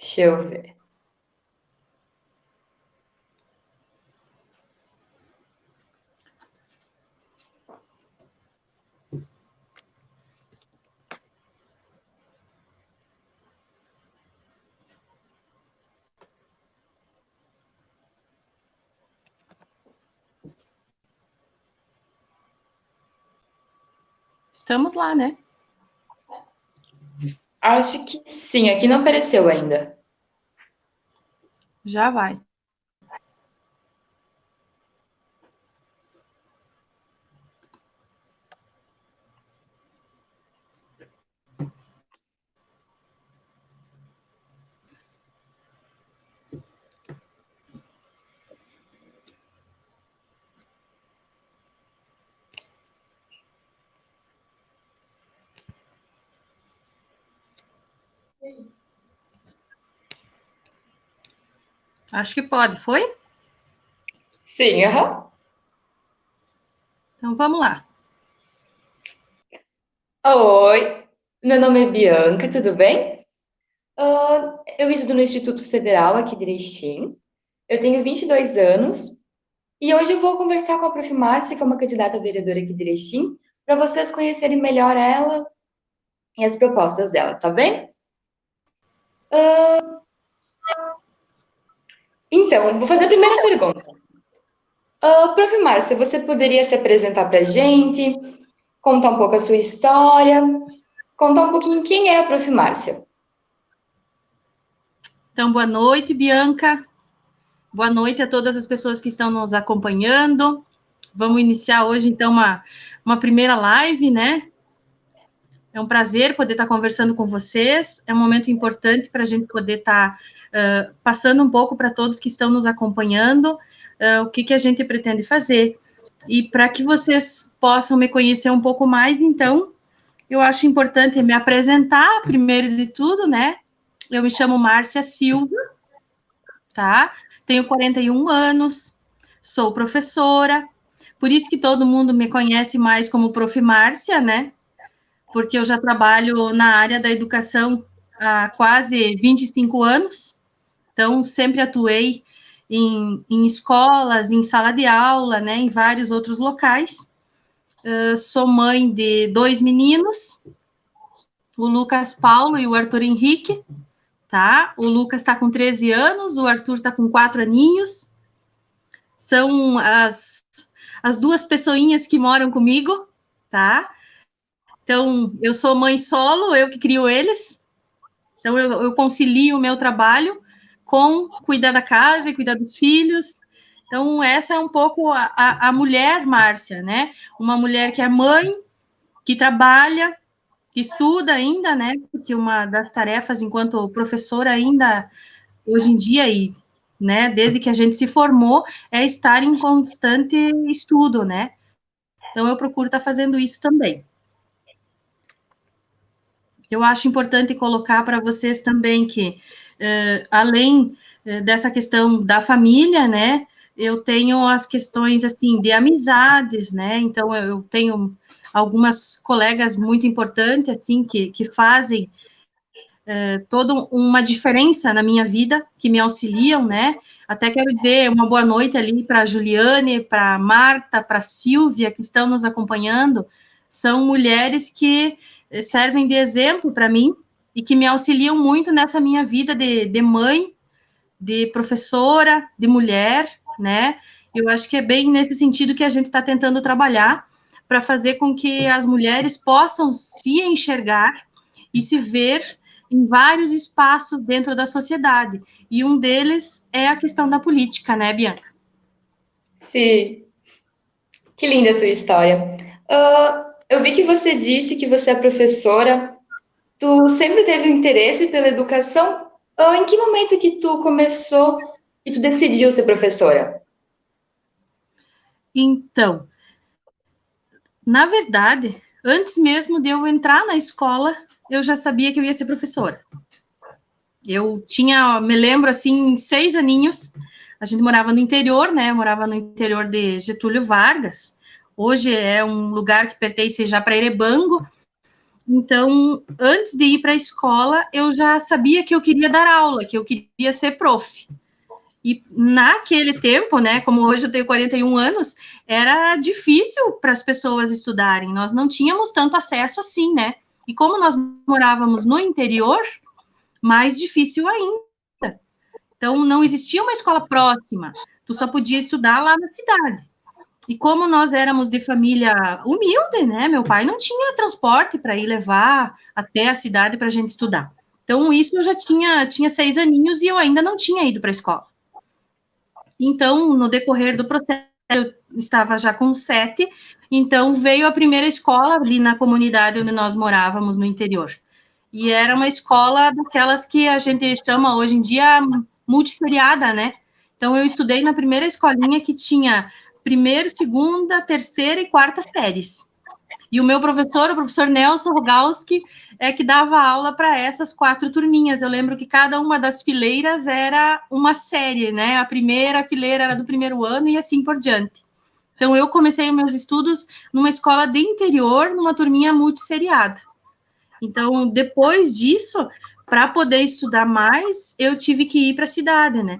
Deixa eu ver. Estamos lá, né? Acho que sim, aqui não apareceu ainda. Já vai. Acho que pode, foi? Sim, aham. Então vamos lá. Oi, meu nome é Bianca, tudo bem? Eu estudo no Instituto Federal aqui de Erechim. Eu tenho 22 anos e hoje eu vou conversar com a Prof. Márcia, que é uma candidata a vereadora aqui de Erechim, para vocês conhecerem melhor ela e as propostas dela, tá bem? Então, vou fazer a primeira pergunta. Prof. Márcia, você poderia se apresentar para a gente, contar um pouco a sua história, contar um pouquinho quem é a Prof. Márcia? Então, boa noite, Bianca. Boa noite a todas as pessoas que estão nos acompanhando. Vamos iniciar hoje, então, uma primeira live, né? É um prazer poder estar conversando com vocês. É um momento importante para a gente poder estar passando um pouco para todos que estão nos acompanhando o que a gente pretende fazer. E para que vocês possam me conhecer um pouco mais, então, eu acho importante me apresentar, primeiro de tudo, né? Eu me chamo Márcia Silva, tá? Tenho 41 anos, sou professora, por isso que todo mundo me conhece mais como Prof. Márcia, né? Porque eu já trabalho na área da educação há quase 25 anos, então sempre atuei em escolas, em sala de aula, né, em vários outros locais. Sou mãe de 2 meninos, o Lucas Paulo e o Arthur Henrique, tá? O Lucas está com 13 anos, o Arthur está com 4 aninhos. São as duas pessoinhas que moram comigo, tá? Então, eu sou mãe solo, eu que crio eles. Então, eu concilio o meu trabalho com cuidar da casa e cuidar dos filhos. Então, essa é um pouco a mulher Márcia, né? Uma mulher que é mãe, que trabalha, que estuda ainda, né? Porque uma das tarefas enquanto professora ainda, hoje em dia, e né, desde que a gente se formou, é estar em constante estudo, né? Então, eu procuro estar fazendo isso também. Eu acho importante colocar para vocês também que, além dessa questão da família, né, eu tenho as questões, assim, de amizades, né, então eu tenho algumas colegas muito importantes, assim, que fazem toda uma diferença na minha vida, que me auxiliam, né, até quero dizer uma boa noite ali para a Juliane, para a Marta, para a Silvia, que estão nos acompanhando, são mulheres que servem de exemplo para mim e que me auxiliam muito nessa minha vida de mãe, de professora, de mulher, né? Eu acho que é bem nesse sentido que a gente está tentando trabalhar para fazer com que as mulheres possam se enxergar e se ver em vários espaços dentro da sociedade. E um deles é a questão da política, né, Bianca? Sim, que linda a tua história. Eu vi que você disse que você é professora. Tu sempre teve um interesse pela educação? Em que momento que tu começou e tu decidiu ser professora? Então, na verdade, antes mesmo de eu entrar na escola, eu já sabia que eu ia ser professora. Eu tinha, me lembro assim, 6 aninhos, a gente morava no interior, né? Eu morava no interior de Getúlio Vargas. Hoje é um lugar que pertence já para Erebango. Então, antes de ir para a escola, eu já sabia que eu queria dar aula, que eu queria ser prof. E naquele tempo, né, como hoje eu tenho 41 anos, era difícil para as pessoas estudarem. Nós não tínhamos tanto acesso assim, né? E como nós morávamos no interior, mais difícil ainda. Então, não existia uma escola próxima. Tu só podia estudar lá na cidade. E como nós éramos de família humilde, né? Meu pai não tinha transporte para ir levar até a cidade para a gente estudar. Então, isso eu já tinha 6 aninhos e eu ainda não tinha ido para a escola. Então, no decorrer do processo, eu estava já com 7, então veio a primeira escola ali na comunidade onde nós morávamos, no interior. E era uma escola daquelas que a gente chama hoje em dia multisseriada, né? Então, eu estudei na primeira escolinha que tinha primeira, segunda, terceira e quarta séries. E o meu professor, o professor Nelson Rogalski, é que dava aula para essas 4 turminhas. Eu lembro que cada uma das fileiras era uma série, né? A primeira fileira era do primeiro ano e assim por diante. Então, eu comecei meus estudos numa escola de interior, numa turminha multisseriada. Então, depois disso, para poder estudar mais, eu tive que ir para a cidade, né?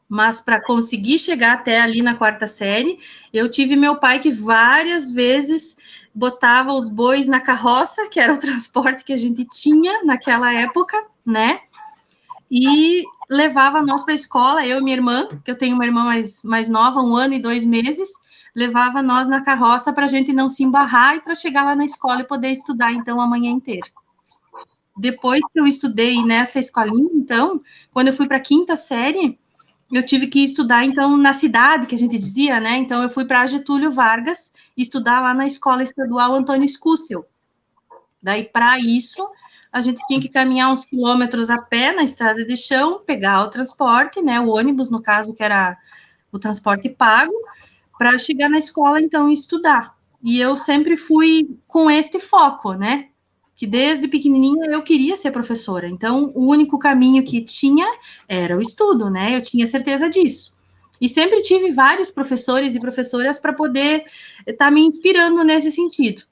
Mas para conseguir chegar até ali na quarta série, eu tive meu pai que várias vezes botava os bois na carroça, que era o transporte que a gente tinha naquela época, né? E levava nós para a escola, eu e minha irmã, que eu tenho uma irmã mais nova, 1 ano e 2 meses, levava nós na carroça para a gente não se embarrar e para chegar lá na escola e poder estudar, então, a manhã inteira. Depois que eu estudei nessa escolinha, então, quando eu fui para a quinta série, eu tive que estudar, então, na cidade, que a gente dizia, né? Então, eu fui para Getúlio Vargas estudar lá na Escola Estadual Antônio Escúcio. Daí, para isso, a gente tinha que caminhar uns quilômetros a pé na estrada de chão, pegar o transporte, né? O ônibus, no caso, que era o transporte pago, para chegar na escola, então, e estudar. E eu sempre fui com este foco, né? Que desde pequenininha eu queria ser professora. Então, o único caminho que tinha era o estudo, né? Eu tinha certeza disso. E sempre tive vários professores e professoras para poder estar me inspirando nesse sentido,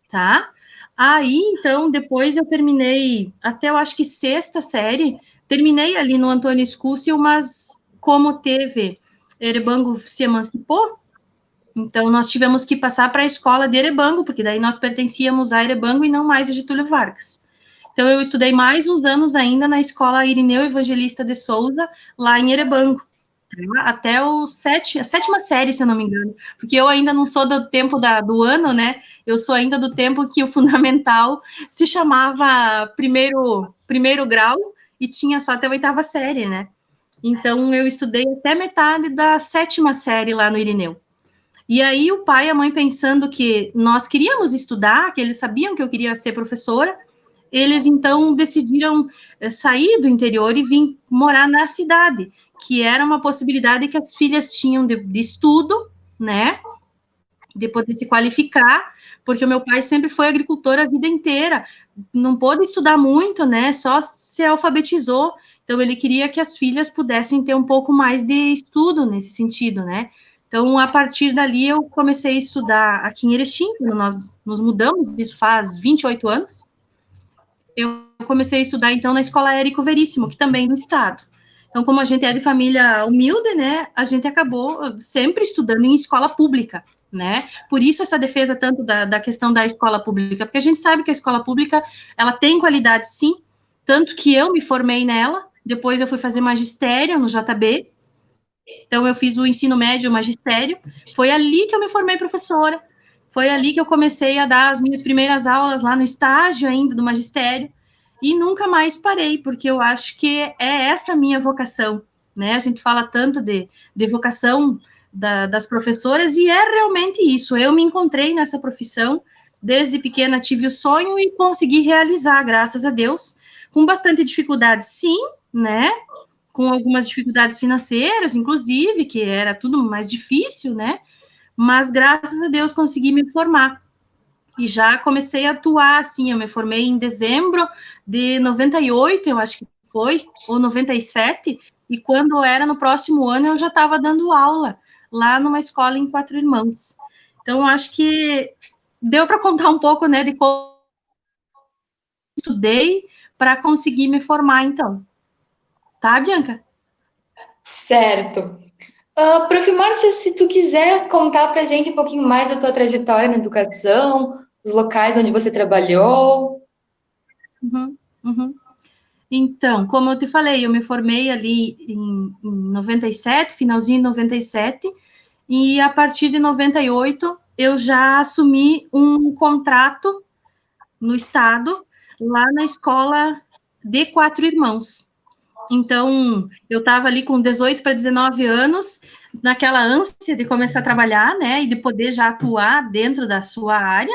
tá? Aí, então, depois eu terminei, até eu acho que sexta série, terminei ali no Antônio Escúcio, mas como teve, Erebango se emancipou, então nós tivemos que passar para a escola de Erebango, porque daí nós pertencíamos a Erebango e não mais a Getúlio Vargas. Então eu estudei mais uns anos ainda na escola Irineu Evangelista de Souza, lá em Erebango, tá? Até a sétima série, se eu não me engano, porque eu ainda não sou do tempo do ano, né? Eu sou ainda do tempo que o fundamental se chamava primeiro grau e tinha só até a 8ª série, né? Então eu estudei até metade da 7ª série lá no Irineu. E aí o pai e a mãe pensando que nós queríamos estudar, que eles sabiam que eu queria ser professora, eles então decidiram sair do interior e vir morar na cidade, que era uma possibilidade que as filhas tinham de estudo, né, de poder se qualificar, porque o meu pai sempre foi agricultor a vida inteira, não pôde estudar muito, né, só se alfabetizou, então ele queria que as filhas pudessem ter um pouco mais de estudo nesse sentido, né. Então, a partir dali, eu comecei a estudar aqui em Erechim, quando nós nos mudamos, isso faz 28 anos, eu comecei a estudar, então, na Escola Érico Veríssimo, que também é do estado. Então, como a gente é de família humilde, né, a gente acabou sempre estudando em escola pública, né? Por isso essa defesa tanto da questão da escola pública, porque a gente sabe que a escola pública, ela tem qualidade, sim, tanto que eu me formei nela, depois eu fui fazer magistério no JB, então eu fiz o ensino médio, o magistério, foi ali que eu me formei professora, foi ali que eu comecei a dar as minhas primeiras aulas lá no estágio ainda do magistério, e nunca mais parei, porque eu acho que é essa a minha vocação, né? A gente fala tanto de vocação das professoras, e é realmente isso. Eu me encontrei nessa profissão, desde pequena tive o sonho e consegui realizar, graças a Deus, com bastante dificuldade, sim, né? Com algumas dificuldades financeiras, inclusive, que era tudo mais difícil, né? Mas graças a Deus consegui me formar. E já comecei a atuar, assim, eu me formei em dezembro de 98, eu acho que foi, ou 97, e quando era no próximo ano eu já estava dando aula lá numa escola em Quatro Irmãos. Então, acho que deu para contar um pouco, né, de como estudei para conseguir me formar, então. Tá, Bianca? Certo. Prof. Márcia, se tu quiser contar pra gente um pouquinho mais da tua trajetória na educação, os locais onde você trabalhou. Uhum, uhum. Então, como eu te falei, eu me formei ali em 97, finalzinho de 97, e a partir de 98 eu já assumi um contrato no estado, lá na escola de Quatro Irmãos. Então, eu estava ali com 18 para 19 anos, naquela ânsia de começar a trabalhar, né, e de poder já atuar dentro da sua área,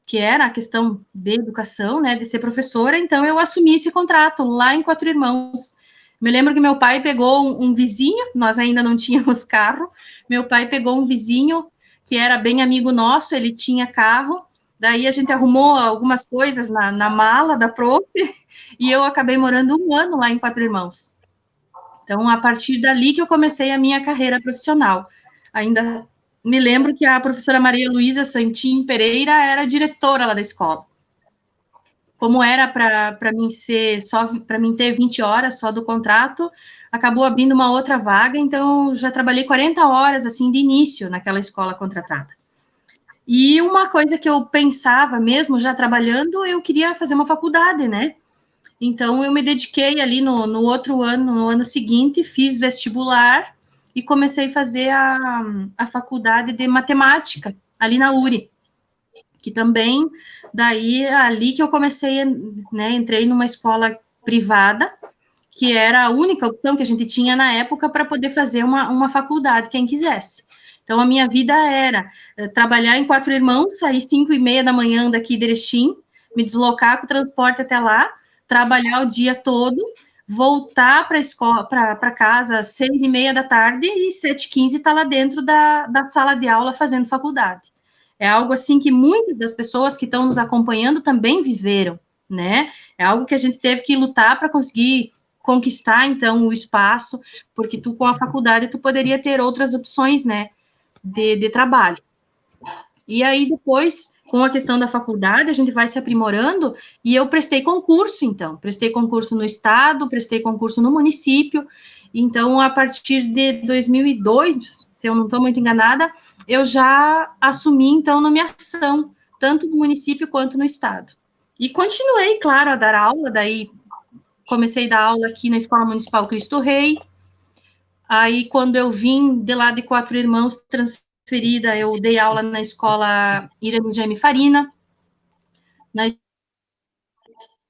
que era a questão de educação, né, de ser professora. Então, eu assumi esse contrato lá em Quatro Irmãos. Me lembro que meu pai pegou um vizinho, nós ainda não tínhamos carro, meu pai pegou um vizinho que era bem amigo nosso, ele tinha carro, daí a gente arrumou algumas coisas na mala da prof, e eu acabei morando um ano lá em Quatro Irmãos. Então, a partir dali que eu comecei a minha carreira profissional. Ainda me lembro que a professora Maria Luísa Santim Pereira era diretora lá da escola. Como era para mim ser só para mim ter 20 horas só do contrato, acabou abrindo uma outra vaga, então já trabalhei 40 horas assim de início naquela escola contratada. E uma coisa que eu pensava mesmo já trabalhando, eu queria fazer uma faculdade, né? Então, eu me dediquei ali no outro ano, no ano seguinte, fiz vestibular e comecei a fazer a faculdade de matemática, ali na URI, que também, daí, ali que eu comecei, né, entrei numa escola privada, que era a única opção que a gente tinha na época para poder fazer uma faculdade, quem quisesse. Então, a minha vida era trabalhar em Quatro Irmãos, sair 5:30 da manhã daqui de Erechim, me deslocar com o transporte até lá, trabalhar o dia todo, voltar para a escola, para casa às 6:30 da tarde e 7:15 estar lá dentro da sala de aula fazendo faculdade. É algo assim que muitas das pessoas que estão nos acompanhando também viveram, né? É algo que a gente teve que lutar para conseguir conquistar, então, o espaço, porque tu, com a faculdade, tu poderia ter outras opções, né, de trabalho. E aí, depois, com a questão da faculdade, a gente vai se aprimorando, e eu prestei concurso, então, prestei concurso no estado, prestei concurso no município, então, a partir de 2002, se eu não estou muito enganada, eu já assumi, então, nomeação, tanto no município quanto no estado. E continuei, claro, a dar aula, daí comecei a dar aula aqui na Escola Municipal Cristo Rei. Aí, quando eu vim de lá de Quatro Irmãos, transferida, eu dei aula na Escola Irene Jaime Farina, na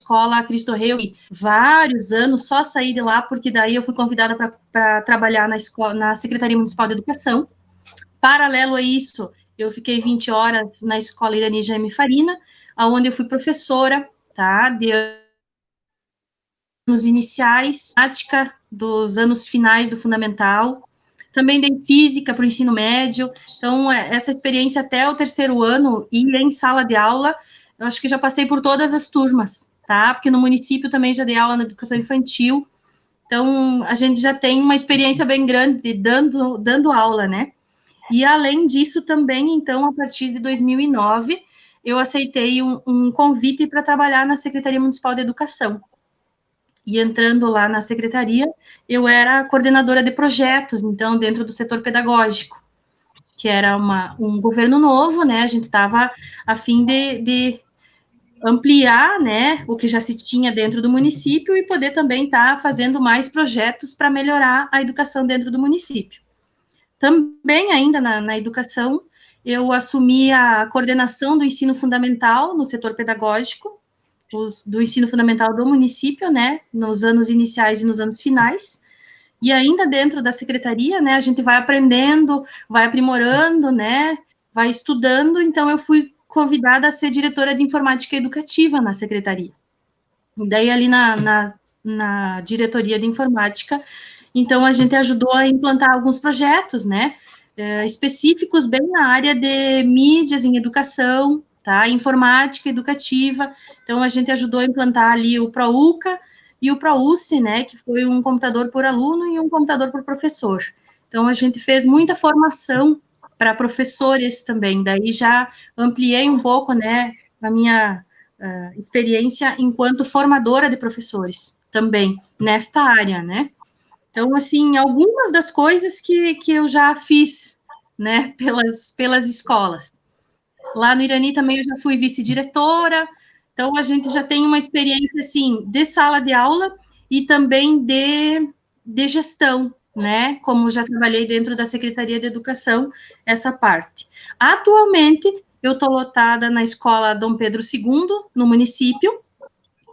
Escola Cristo Rei, eu vários anos, só saí de lá, porque daí eu fui convidada para trabalhar na Secretaria Municipal de Educação. Paralelo a isso, eu fiquei 20 horas na Escola Irene Jaime Farina, onde eu fui professora, tá, de anos iniciais, prática dos anos finais do fundamental, também dei física para o ensino médio, então essa experiência até o terceiro ano e em sala de aula, eu acho que já passei por todas as turmas, tá? Porque no município também já dei aula na educação infantil, então a gente já tem uma experiência bem grande dando aula, né? E além disso também, então, a partir de 2009, eu aceitei um convite para trabalhar na Secretaria Municipal de Educação. E entrando lá na secretaria, eu era coordenadora de projetos, então, dentro do setor pedagógico, que era um governo novo, né? A gente estava a fim de ampliar, né, o que já se tinha dentro do município e poder também estar fazendo mais projetos para melhorar a educação dentro do município. Também, ainda na educação, eu assumi a coordenação do ensino fundamental no setor pedagógico, do ensino fundamental do município, né, nos anos iniciais e nos anos finais, e ainda dentro da secretaria, né, a gente vai aprendendo, vai aprimorando, né, vai estudando, então eu fui convidada a ser diretora de informática educativa na secretaria. E daí ali na diretoria de informática, então a gente ajudou a implantar alguns projetos, né, específicos bem na área de mídias em educação, tá, informática educativa, então a gente ajudou a implantar ali o ProUca e o ProUce, né, que foi um computador por aluno e um computador por professor. Então a gente fez muita formação para professores também, daí já ampliei um pouco, né, a minha experiência enquanto formadora de professores também, nesta área, né? Então, assim, algumas das coisas que eu já fiz, né, pelas escolas. Lá no Irani também eu já fui vice-diretora, então a gente já tem uma experiência, assim, de sala de aula e também de gestão, né, como já trabalhei dentro da Secretaria de Educação, essa parte. Atualmente, eu estou lotada na Escola Dom Pedro II, no município,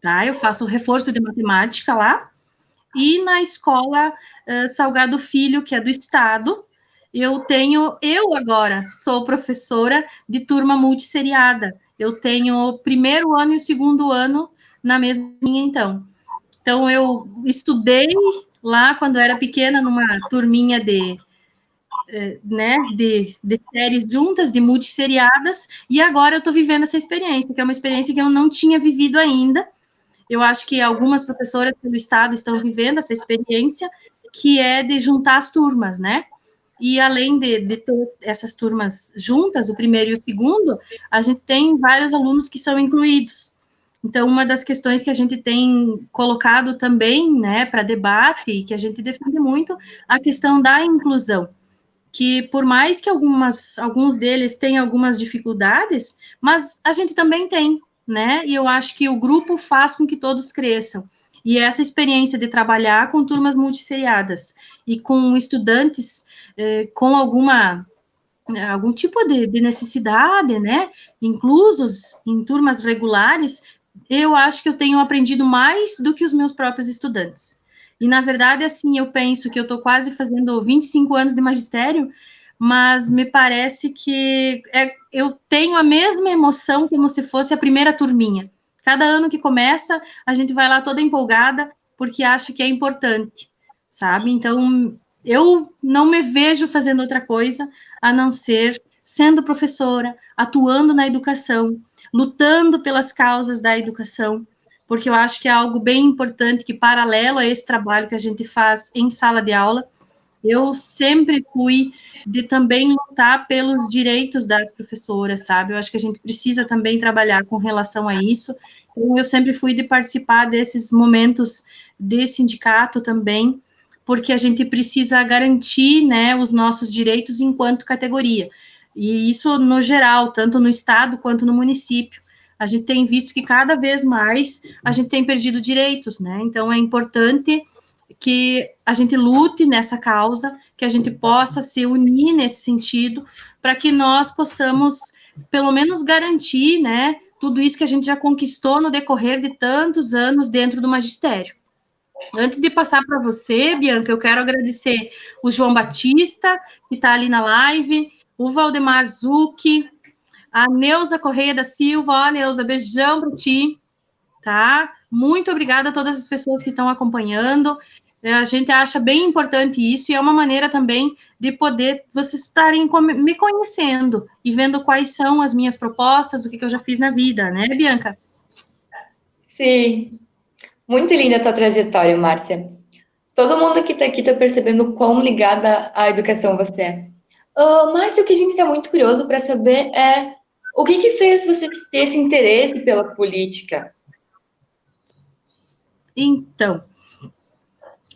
tá, eu faço reforço de matemática lá, e na Escola Salgado Filho, que é do Estado, eu agora sou professora de turma multisseriada. Eu tenho o primeiro ano e o segundo ano na mesma linha, então. Então, eu estudei lá, quando eu era pequena, numa turminha de séries juntas, de multisseriadas, e agora eu estou vivendo essa experiência, que é uma experiência que eu não tinha vivido ainda. Eu acho que algumas professoras pelo estado estão vivendo essa experiência, que é de juntar as turmas, né? E além de ter essas turmas juntas, o primeiro e o segundo, a gente tem vários alunos que são incluídos. Então, uma das questões que a gente tem colocado também, né, para debate, e que a gente defende muito, a questão da inclusão, que por mais que alguns deles tenham algumas dificuldades, mas a gente também tem, né? E eu acho que o grupo faz com que todos cresçam. E essa experiência de trabalhar com turmas multisseriadas e com estudantes com algum tipo de necessidade, né? Inclusos em turmas regulares, eu acho que eu tenho aprendido mais do que os meus próprios estudantes. E, na verdade, assim, eu penso que eu estou quase fazendo 25 anos de magistério, mas me parece que eu tenho a mesma emoção como se fosse a primeira turminha. Cada ano que começa, a gente vai lá toda empolgada, porque acha que é importante, sabe? Então, eu não me vejo fazendo outra coisa a não ser sendo professora, atuando na educação, lutando pelas causas da educação, porque eu acho que é algo bem importante que, paralelo a esse trabalho que a gente faz em sala de aula, eu sempre fui de também lutar pelos direitos das professoras, sabe? Eu acho que a gente precisa também trabalhar com relação a isso. Então, eu sempre fui de participar desses momentos de sindicato também, porque a gente precisa garantir, né, os nossos direitos enquanto categoria. E isso no geral, tanto no estado quanto no município. A gente tem visto que cada vez mais a gente tem perdido direitos, né? Então é importante que a gente lute nessa causa, que a gente possa se unir nesse sentido, para que nós possamos, pelo menos, garantir, né, tudo isso que a gente já conquistou no decorrer de tantos anos dentro do magistério. Antes de passar para você, Bianca, eu quero agradecer o João Batista, que está ali na live, o Valdemar Zucchi, a Neuza Correia da Silva. Ó, Neuza, beijão para ti, tá? Muito obrigada a todas as pessoas que estão acompanhando. A gente acha bem importante isso, e é uma maneira também de poder vocês estarem me conhecendo e vendo quais são as minhas propostas, o que eu já fiz na vida, né, Bianca? Sim, muito linda a tua trajetória, Márcia. Todo mundo que está aqui está percebendo o quão ligada à educação você é. Márcia, o que a gente está muito curioso para saber é o que fez você ter esse interesse pela política? Então,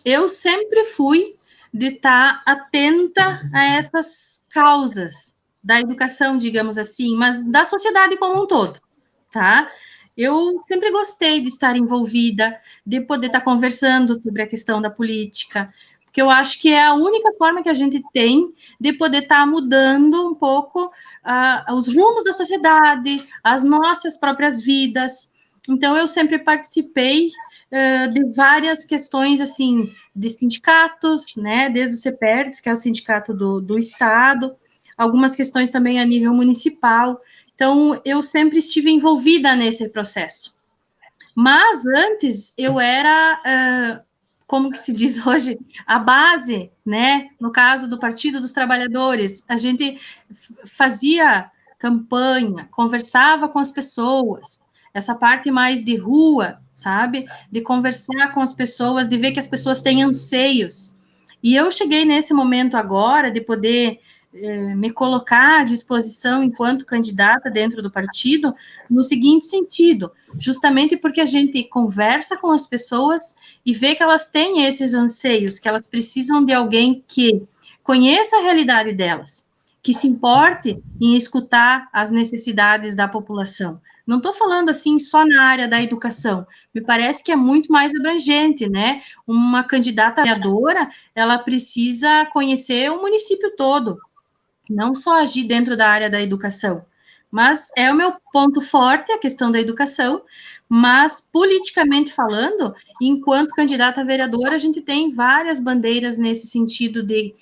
eu sempre fui de estar atenta a essas causas da educação, digamos assim, mas da sociedade como um todo, tá? Eu sempre gostei de estar envolvida, de poder estar conversando sobre a questão da política, porque eu acho que é a única forma que a gente tem de poder estar mudando um pouco os rumos da sociedade, as nossas próprias vidas. Então, eu sempre participei de várias questões, assim, de sindicatos, né, desde o CEPERDES, que é o sindicato do Estado, algumas questões também a nível municipal. Então, eu sempre estive envolvida nesse processo. Mas antes, eu era, como que se diz hoje, a base, né, no caso do Partido dos Trabalhadores, a gente fazia campanha, conversava com as pessoas, essa parte mais de rua, sabe? De conversar com as pessoas, de ver que as pessoas têm anseios. E eu cheguei nesse momento agora de poder me colocar à disposição enquanto candidata dentro do partido no seguinte sentido, justamente porque a gente conversa com as pessoas e vê que elas têm esses anseios, que elas precisam de alguém que conheça a realidade delas, que se importe em escutar as necessidades da população. Não estou falando assim só na área da educação, me parece que é muito mais abrangente, né? Uma candidata vereadora, ela precisa conhecer o município todo, não só agir dentro da área da educação. Mas é o meu ponto forte, a questão da educação, mas politicamente falando, enquanto candidata a vereadora, a gente tem várias bandeiras nesse sentido de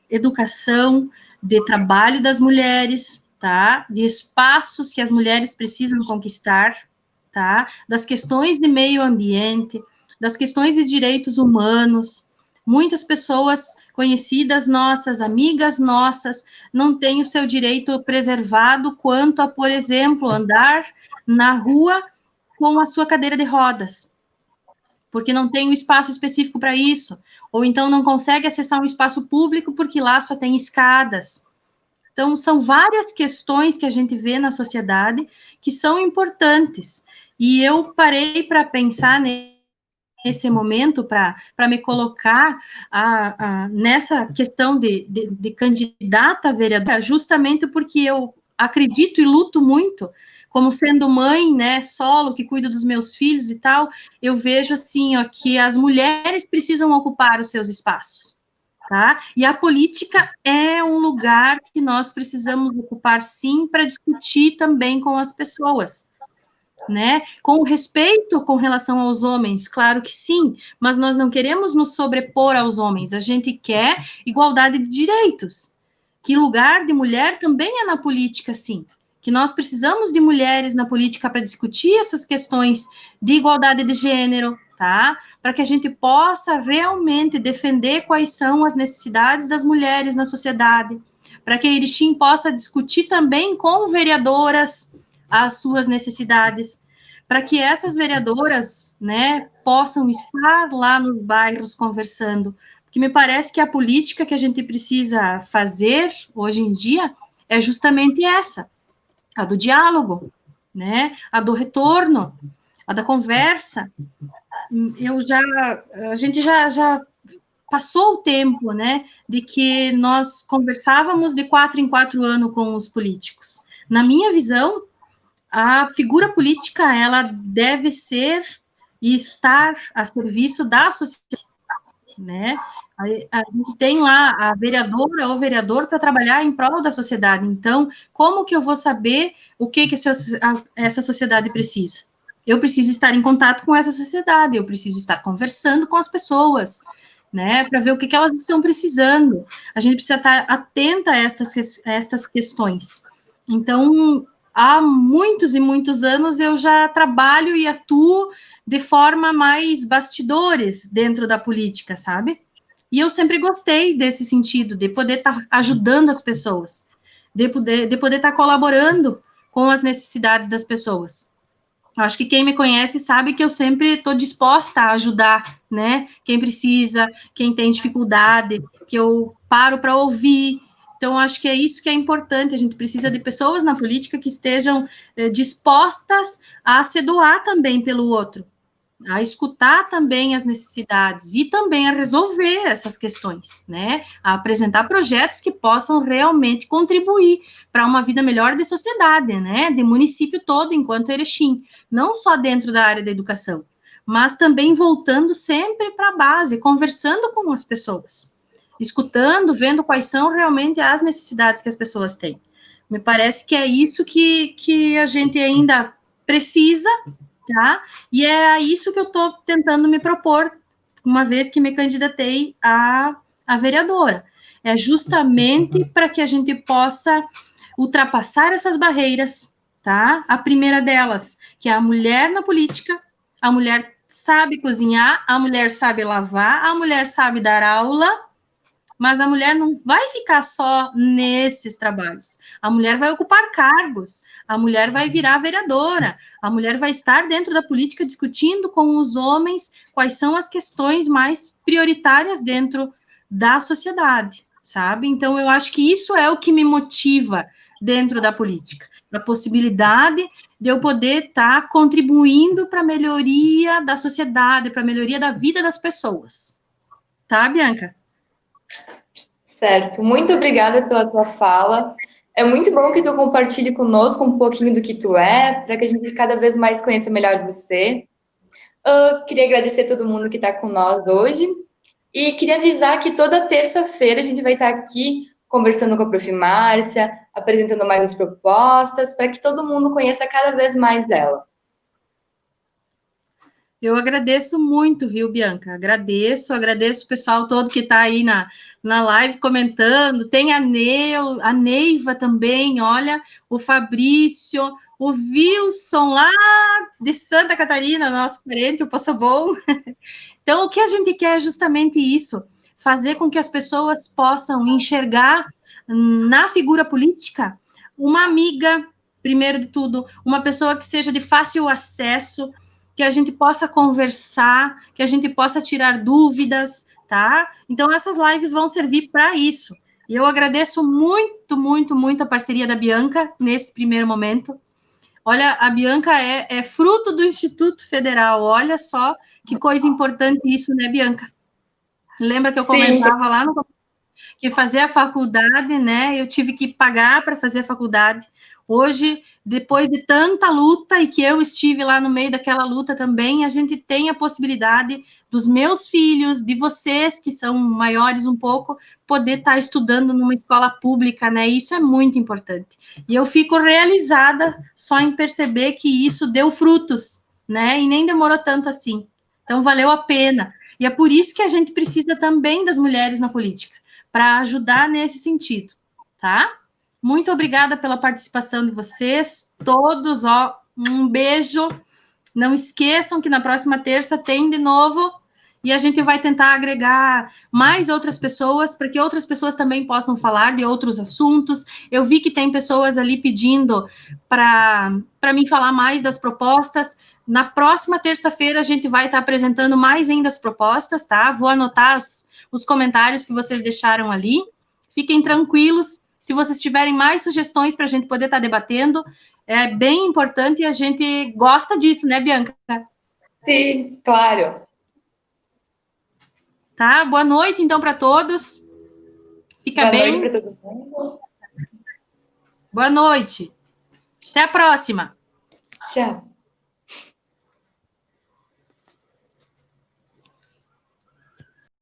educação, de trabalho das mulheres, tá? De espaços que as mulheres precisam conquistar, tá? Das questões de meio ambiente, das questões de direitos humanos. Muitas pessoas conhecidas nossas, amigas nossas, não têm o seu direito preservado quanto a, por exemplo, andar na rua com a sua cadeira de rodas, porque não tem um espaço específico para isso, ou então não consegue acessar um espaço público porque lá só tem escadas. Então, são várias questões que a gente vê na sociedade que são importantes. E eu parei para pensar nesse momento, para me colocar nessa questão de candidata a vereadora, justamente porque eu acredito e luto muito, como sendo mãe, né, solo, que cuido dos meus filhos e tal, eu vejo, assim, ó, que as mulheres precisam ocupar os seus espaços. Tá? E a política é um lugar que nós precisamos ocupar, sim, para discutir também com as pessoas, né? Com respeito com relação aos homens, claro que sim, mas nós não queremos nos sobrepor aos homens, a gente quer igualdade de direitos. Que lugar de mulher também é na política, sim. Que nós precisamos de mulheres na política para discutir essas questões de igualdade de gênero, tá? Para que a gente possa realmente defender quais são as necessidades das mulheres na sociedade, para que a Erechim possa discutir também com vereadoras as suas necessidades, para que essas vereadoras, né, possam estar lá nos bairros conversando, porque me parece que a política que a gente precisa fazer hoje em dia é justamente essa, a do diálogo, né, a do retorno, a da conversa. A gente já passou o tempo, né, de que nós conversávamos de 4 em 4 anos com os políticos. Na minha visão, a figura política, ela deve ser e estar a serviço da sociedade, né? A gente tem lá a vereadora ou vereador para trabalhar em prol da sociedade. Então, como que eu vou saber o que essa sociedade precisa? Eu preciso estar em contato com essa sociedade, eu preciso estar conversando com as pessoas, né, para ver o que elas estão precisando. A gente precisa estar atenta a estas questões. Então, há muitos e muitos anos eu já trabalho e atuo de forma mais bastidores dentro da política, sabe? E eu sempre gostei desse sentido, de poder estar ajudando as pessoas, de poder estar colaborando com as necessidades das pessoas. Acho que quem me conhece sabe que eu sempre estou disposta a ajudar, né? Quem precisa, quem tem dificuldade, que eu paro para ouvir. Então, acho que é isso que é importante. A gente precisa de pessoas na política que estejam dispostas a se doar também pelo outro, a escutar também as necessidades e também a resolver essas questões, né? A apresentar projetos que possam realmente contribuir para uma vida melhor de sociedade, né? De município todo, enquanto Erechim, não só dentro da área da educação, mas também voltando sempre para a base, conversando com as pessoas, escutando, vendo quais são realmente as necessidades que as pessoas têm. Me parece que é isso que a gente ainda precisa, tá? E é isso que eu estou tentando me propor, uma vez que me candidatei a vereadora. É justamente para que a gente possa ultrapassar essas barreiras, tá? A primeira delas, que é a mulher na política, a mulher sabe cozinhar, a mulher sabe lavar, a mulher sabe dar aula, mas a mulher não vai ficar só nesses trabalhos. A mulher vai ocupar cargos, a mulher vai virar vereadora, a mulher vai estar dentro da política discutindo com os homens quais são as questões mais prioritárias dentro da sociedade. sabe? Então, eu acho que isso é o que me motiva dentro da política, a possibilidade de eu poder estar contribuindo para a melhoria da sociedade, para a melhoria da vida das pessoas. Tá, Bianca? Certo. Muito obrigada pela tua fala. É muito bom que tu compartilhe conosco um pouquinho do que tu é, para que a gente cada vez mais conheça melhor você. Queria agradecer a todo mundo que está com nós hoje. E queria avisar que toda terça-feira a gente vai estar aqui conversando com a Prof. Márcia, apresentando mais as propostas, para que todo mundo conheça cada vez mais ela. Eu agradeço muito, viu, Bianca? Agradeço o pessoal todo que está aí na live comentando. Tem a Neiva também, olha, o Fabrício, o Wilson lá de Santa Catarina, nosso parente, o Poço Bom. Então, o que a gente quer é justamente isso, fazer com que as pessoas possam enxergar na figura política uma amiga, primeiro de tudo, uma pessoa que seja de fácil acesso, que a gente possa conversar, que a gente possa tirar dúvidas, tá? Então, essas lives vão servir para isso. E eu agradeço muito, muito, muito a parceria da Bianca nesse primeiro momento. Olha, a Bianca é fruto do Instituto Federal. Olha só que coisa importante isso, né, Bianca? Lembra que eu Sim, comentava lá no que fazer a faculdade, né? Eu tive que pagar para fazer a faculdade. Hoje, depois de tanta luta e que eu estive lá no meio daquela luta também, a gente tem a possibilidade dos meus filhos, de vocês que são maiores um pouco, poder estar estudando numa escola pública, né? Isso é muito importante. E eu fico realizada só em perceber que isso deu frutos, né? E nem demorou tanto assim. Então, valeu a pena. E é por isso que a gente precisa também das mulheres na política, para ajudar nesse sentido, tá? Muito obrigada pela participação de vocês, todos, ó, um beijo. Não esqueçam que na próxima terça tem de novo e a gente vai tentar agregar mais outras pessoas para que outras pessoas também possam falar de outros assuntos. Eu vi que tem pessoas ali pedindo para mim falar mais das propostas. Na próxima terça-feira a gente vai estar apresentando mais ainda as propostas, tá? Vou anotar os comentários que vocês deixaram ali. Fiquem tranquilos. Se vocês tiverem mais sugestões para a gente poder estar debatendo, é bem importante e a gente gosta disso, né, Bianca? sim, claro. Tá? Boa noite, então, para todos. Fica Boa noite bem. para todo mundo. Boa noite. Até a próxima. Tchau.